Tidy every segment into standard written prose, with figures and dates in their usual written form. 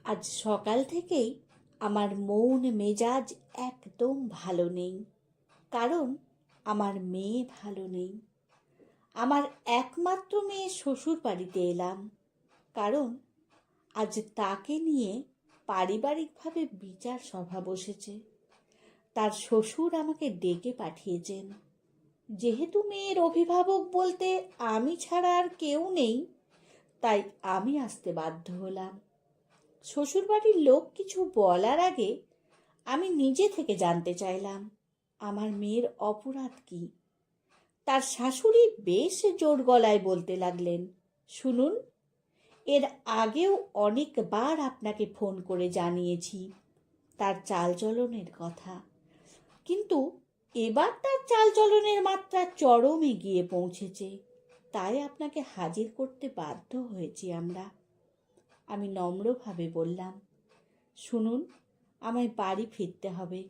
আজ সকাল থেকেই আমার মন মেজাজ একদম ভালো নেই। কারণ আমার মেয়ে ভালো নেই। আমার একমাত্র মেয়ে শ্বশুর বাড়িতে এলাম। কারণ আজ তাকে নিয়ে পারিবারিকভাবে বিচার সভা বসেছে। তার শ্বশুর আমাকে ডেকে পাঠিয়েছেন। যেহেতু মেয়ের অভিভাবক বলতে আমি ছাড়া আর কেউ নেই, তাই আমি আসতে বাধ্য হলাম। শ্বশুরবাড়ির লোক কিছু বলার আগে আমি নিজে থেকে জানতে চাইলাম আমার মেয়ের অপরাধ কি। তার শাশুড়ি বেশ জোর গলায় বলতে লাগলেন, শুনুন, এর আগেও অনেকবার আপনাকে ফোন করে জানিয়েছি তার চালচলনের কথা, কিন্তু এবার তার চালচলনের মাত্রা চরমে গিয়ে পৌঁছেছে, তাই আপনাকে হাজির করতে বাধ্য হয়েছি আমরা। আমি নম্রভাবে বললাম, শুনুন, আমায় বাড়ি ফিরতে হবে,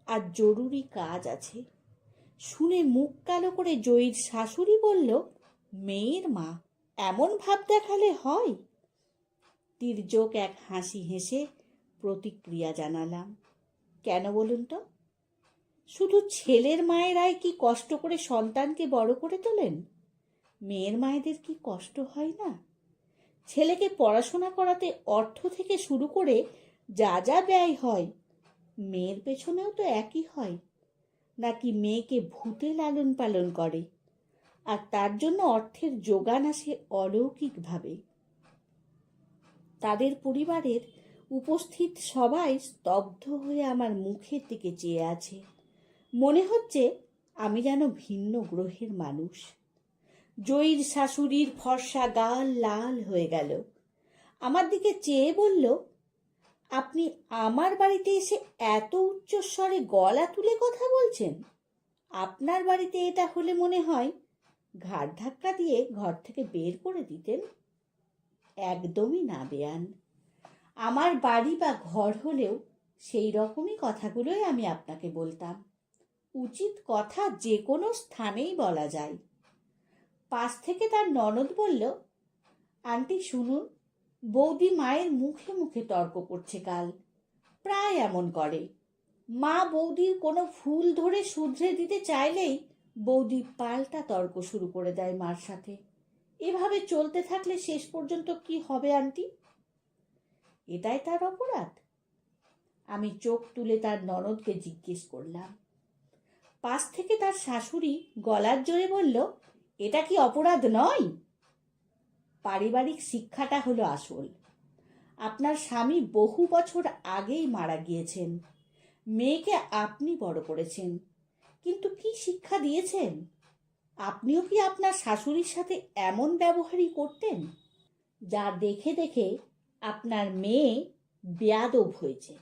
আর জরুরি কাজ আছে। শুনে মুখ কালো করে জয়ীর শাশুড়ি বলল, মেয়ের মা, এমন ভাব দেখালে হয়? তির্যক এক হাসি হেসে প্রতিক্রিয়া জানালাম, কেন বলুন তো? শুধু ছেলের মায়েরাই কি কষ্ট করে সন্তানকে বড় করে তোলেন? মেয়ের মায়েদের কি কষ্ট হয় না? ছেলেকে পড়াশোনা করাতে অর্থ থেকে শুরু করে যা যা ব্যয় হয়, মেয়ের পেছনেও তো একই হয়। নাকি মেয়েকে ভূতে লালন পালন করে, আর তার জন্য অর্থের যোগান আসে অলৌকিকভাবে? তাদের পরিবারের উপস্থিত সবাই স্তব্ধ হয়ে আমার মুখের দিকে চেয়ে আছে। মনে হচ্ছে আমি যেন ভিন্ন গ্রহের মানুষ। জয়ীর শাশুড়ির ফর্সা গাল লাল হয়ে গেল। আমার দিকে চেয়ে বলল, আপনি আমার বাড়িতে এসে এত উচ্চস্বরে গলা তুলে কথা বলছেন? আপনার বাড়িতে এটা হলে মনে হয় ঘাড় ধাক্কা দিয়ে ঘর থেকে বের করে দিতেন। একদমই না বেয়ান। আমার বাড়ি বা ঘর হলেও সেই রকমই কথাগুলোই আমি আপনাকে বলতাম। উচিত কথা যে কোনো স্থানেই বলা যায়। পাশ থেকে তার ননদ বলল, আন্টি শুনুন, বৌদি মায়ের মুখে মুখে তর্ক করছে কাল। প্রায় এমন করে। মা বৌদির কোনো ভুল ধরে শুধরে দিতে চাইলেই বৌদি পাল্টা তর্ক শুরু করে দেয় মার সাথে। এভাবে চলতে থাকলে শেষ পর্যন্ত কি হবে আন্টি? এটাই তার অপরাধ? আমি চোখ তুলে তার ননদকে জিজ্ঞেস করলাম। পাশ থেকে তার শাশুড়ি গলার জোরে বলল, এটা কি অপরাধ নয়? পারিবারিক শিক্ষাটা হলো আসল। আপনার স্বামী বহু বছর আগেই মারা গিয়েছেন। মেয়েকে আপনি বড় করেছেন, কিন্তু কি শিক্ষা দিয়েছেন? আপনিও কি আপনার শাশুড়ির সাথে এমন ব্যবহারই করতেন? যা দেখে দেখে আপনার মেয়ে বেয়াদব হয়েছে।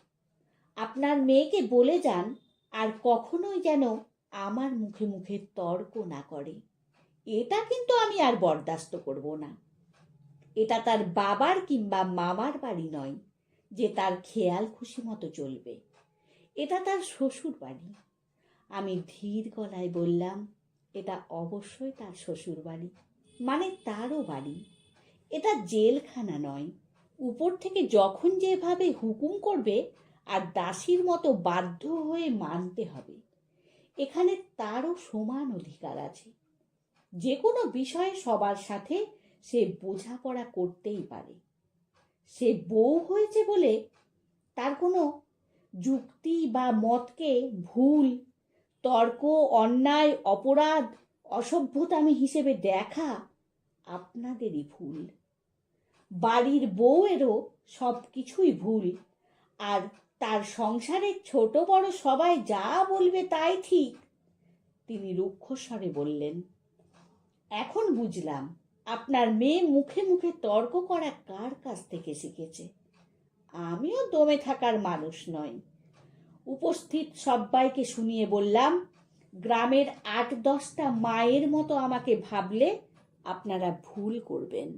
আপনার মেয়েকে বলে যান আর কখনোই যেন আমার মুখে মুখে তর্ক না করে। এটা কিন্তু আমি আর বরদাস্ত করব না। এটা তার বাবার কিংবা মামার বাড়ি নয় যে তার খেয়াল খুশি মতো চলবে। এটা তার শ্বশুর বাড়ি। আমি ধীর গলায় বললাম, এটা অবশ্যই তার শ্বশুর বাড়ি, মানে তারও বাড়ি। এটা জেলখানা নয়। উপর থেকে যখন যেভাবে হুকুম করবে আর দাসীর মতো বাধ্য হয়ে মানতে হবে। এখানে তারও সমান অধিকার আছে। যে কোনো বিষয়ে সবার সাথে সে বোঝাপড়া করতেই পারে। সে বউ হয়েছে বলে তার কোনো যুক্তি বা মতকে ভুল, তর্ক, অন্যায়, অপরাধ, অসভ্যতামি হিসেবে দেখা আপনাদেরই ভুল। বাড়ির বউয়েরও সব কিছুই ভুল, আর তার সংসারের ছোট বড় সবাই যা বলবে তাই ঠিক। তিনি রুক্ষস্বরে বললেন, এখন বুঝলাম আপনার মেয়ে মুখে মুখে তর্ক করা কার কাছ থেকে শিখেছে। আমিও দমে থাকার মানুষ নই। উপস্থিত সবাইকে শুনিয়ে বললাম, গ্রামের ৮-১০টা মায়ের মতো আমাকে ভাবলে আপনারা ভুল করবেন।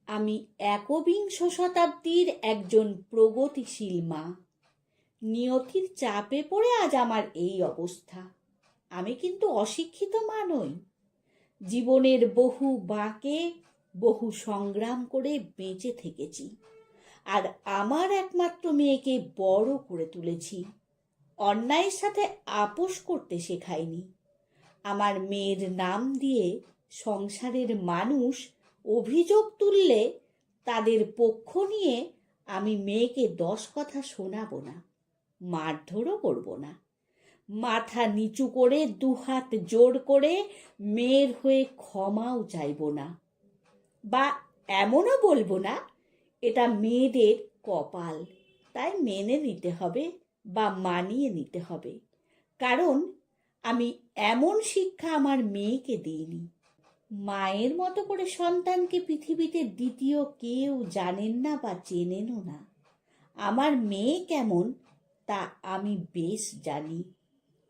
আমি একবিংশ শতাব্দীর একজন প্রগতিশীল মা। নিয়তির চাপে পড়ে আজ আমার এই অবস্থা। আমি কিন্তু অশিক্ষিত মা নই। জীবনের বহু বাঁকে বহু সংগ্রাম করে বেঁচে থেকেছি। আর আমার একমাত্র মেয়েকে বড় করে তুলেছি। অন্যায়ের সাথে আপোষ করতে শেখাইনি। আমার মেয়ের নাম দিয়ে সংসারের মানুষ অভিযোগ তুললে তাদের পক্ষ নিয়ে আমি মেয়েকে 10 কথা শোনাবো না, মারধরও করব না। মাথা নিচু করে দুহাত জোড় করে মেয়ের হয়ে ক্ষমাও চাইব না, বা এমনও বলবো না এটা মেয়েদের কপাল, তাই মেনে নিতে হবে বা মানিয়ে নিতে হবে। কারণ আমি এমন শিক্ষা আমার মেয়েকে দিইনি। মায়ের মতো করে সন্তানকে পৃথিবীতে দ্বিতীয় কেউ জানেন না বা চেনেনও না। আমার মেয়ে কেমন তা আমি বেশ জানি,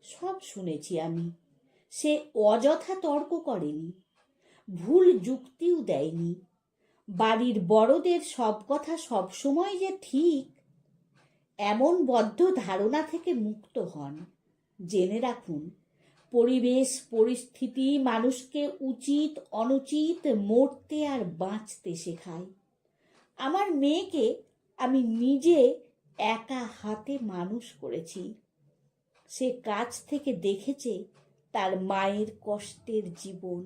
সব শুনেছি আমি। সে অযথা তর্ক করেনি, ভুল যুক্তিও দেয়নি। বাড়ির বড়দের সব কথা সবসময় যে ঠিক এমন বদ্ধ ধারণা থেকে মুক্ত হন। জেনে রাখুন, পরিবেশ পরিস্থিতি মানুষকে উচিত অনুচিত, মরতে আর বাঁচতে শেখায়। আমার মেয়েকে আমি নিজে একা হাতে মানুষ করেছি। সে কাছ থেকে দেখেছে তার মায়ের কষ্টের জীবন।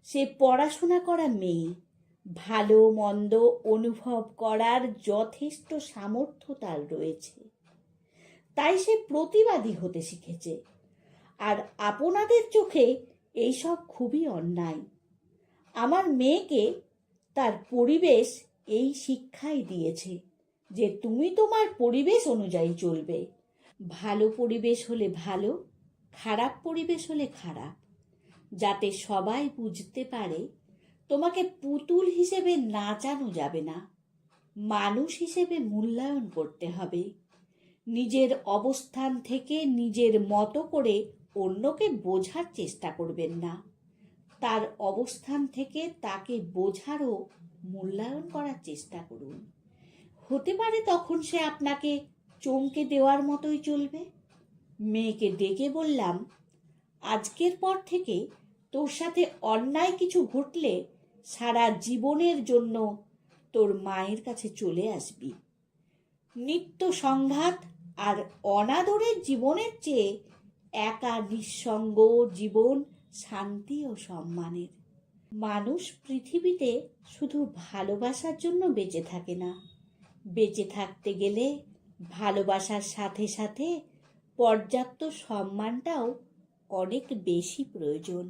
সে পড়াশোনা করা মেয়ে, ভালো মন্দ অনুভব করার যথেষ্ট সামর্থ্য তার রয়েছে। তাই সে প্রতিবাদী হতে শিখেছে। আর আপনাদের চোখে এইসব খুবই অন্যায়। আমার মেয়েকে তার পরিবেশ এই শিক্ষাই দিয়েছে যে তুমি তোমার পরিবেশ অনুযায়ী চলবে। ভালো পরিবেশ হলে ভালো, খারাপ পরিবেশ হলে খারাপ, যাতে সবাই বুঝতে পারে তোমাকে পুতুল হিসেবে নাচানো যাবে না, মানুষ হিসেবে মূল্যায়ন করতে হবে। নিজের অবস্থান থেকে নিজের মতো করে অন্যকে বোঝার চেষ্টা করবেন না, তার অবস্থান থেকে তাকে বোঝারও মূল্যায়ন করার চেষ্টা করুন। হতে পারে তখন সে আপনাকে চমকে দেওয়ার মতোই চলবে। মেয়েকে ডেকে বললাম, আজকের পর থেকে তোর সাথে অন্যায় কিছু ঘটলে সারা জীবনের জন্য তোর মায়ের কাছে চলে আসবি। নিত্য সংঘাত আর অনাদরের জীবনের চেয়ে একা নিঃসঙ্গ জীবন শান্তি ও সম্মানের। মানুষ পৃথিবীতে শুধু ভালোবাসার জন্য বেঁচে থাকে না, বেঁচে থাকতে গেলে ভালোবাসার সাথে সাথে পর্যাপ্ত সম্মানটাও অনেক বেশি প্রয়োজন।